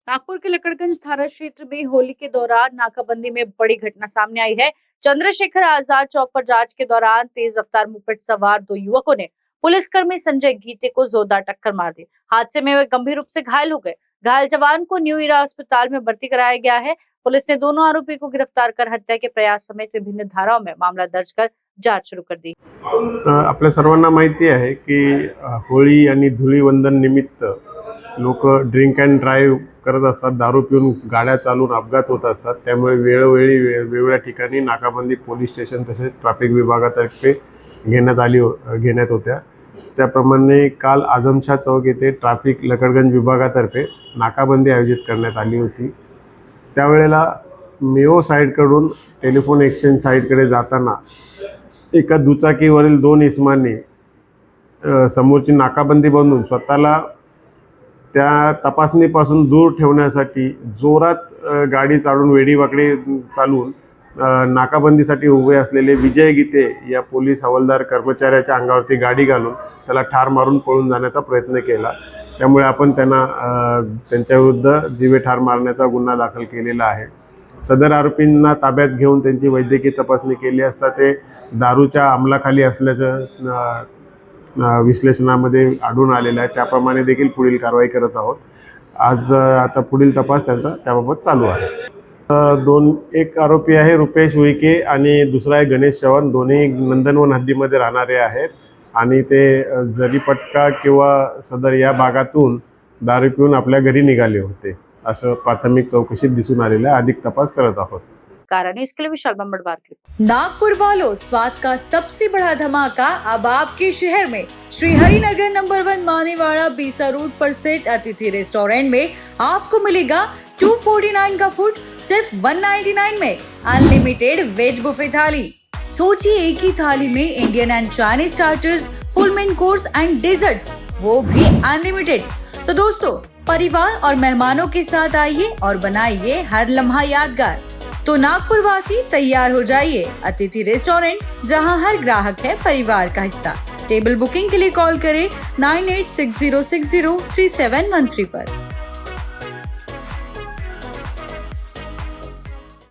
नागपुर के लकड़गंज थाना क्षेत्र में होली के दौरान नाकाबंदी में बड़ी घटना सामने आई है। चंद्रशेखर आजाद चौक पर जांच के दौरान तेज रफ्तार मोपेड सवार दो युवकों ने पुलिसकर्मी संजय गीते को जोरदार टक्कर मार दी। हादसे में वे गंभीर रूप से घायल हो गए। घायल जवान को न्यू इरा अस्पताल में भर्ती कराया गया है। पुलिस ने दोनों आरोपी को गिरफ्तार कर हत्या के प्रयास समेत विभिन्न धाराओं में मामला दर्ज कर जांच शुरू कर दी। आपल्या सर्वांना माहिती आहे की होळी आणि धुळीवंदन निमित्त लोक ड्रिंक अँड ड्राईव्ह करत असतात, दारू पिऊन गाड्या चालवून अपघात होत असतात। त्यामुळे वेळोवेळी वेगवेगळ्या ठिकाणी नाकाबंदी पोलीस स्टेशन तसेच ट्रॅफिक विभागातर्फे घेण्यात होत्या। त्याप्रमाणे काल आझमशाह चौक येथे ट्रॅफिक लकडगंज विभागातर्फे नाकाबंदी आयोजित करण्यात आली होती। त्यावेळेला मेओ साईडकडून टेलिफोन एक्सचेंज साईडकडे जाताना एका दुचाकीवरील दोन इसमांनी समोरची नाकाबंदी बांधून स्वतःला त्या तपासणीपासून दूर ठेवण्यासाठी जोरात गाडी चालवून वेडीवाकडी चालवून नाकाबंदीसाठी उभे असलेले विजय गीते या पोलीस हवालदार कर्मचाऱ्याच्या अंगावरती गाडी घालून त्याला ठार मारून पळून जाण्याचा प्रयत्न केला। त्यामुळे आपण त्यांच्याविरुद्ध जीवे ठार मारण्याचा गुन्हा दाखल केलेला आहे। सदर आरोपींना ताब्यात घेऊन त्यांची वैद्यकीय तपासणी केली असता ते दारूच्या अंमलाखाली असल्याचं विश्लेषणामध्ये आढळून आलेलं आहे। त्याप्रमाणे देखील पुढील कारवाई करत आहोत। आज आता पुढील तपास त्यांचा त्याबाबत चालू आहे। एक आरोपी आहे रुपेश उईके आणि दुसरा आहे गणेश चव्हाण। दोन्ही नंदनवन हद्दीमध्ये राहणारे आहेत आणि ते जरीपटका किंवा सदर या भागातून दारू पिऊन आपल्या घरी निघाले होते असं प्राथमिक चौकशीत दिसून आलेलं आहे। अधिक तपास करत आहोत। कारण इसके लिए विशाल बम्बड़वार की नागपुर वालों, स्वाद का सबसे बड़ा धमाका अब आपके शहर में श्री हरिनगर नंबर 1 मानेवाड़ा बीसा रोड पर स्थित अतिथि रेस्टोरेंट में आपको मिलेगा 249 का फूड सिर्फ 199 में। Unlimited veg buffet thali. सोचिए, एक ही थाली में Indian and Chinese starters, full main course and desserts, वो भी अनलिमिटेड। तो दोस्तों, परिवार और मेहमानों के साथ आइए और बनाइए हर लम्हा यादगार। तो नागपुर वासी तैयार हो जाइए। अतिथि रेस्टोरेंट, जहां हर ग्राहक है परिवार का हिस्सा। टेबल बुकिंग के लिए कॉल करें 9860603713 पर।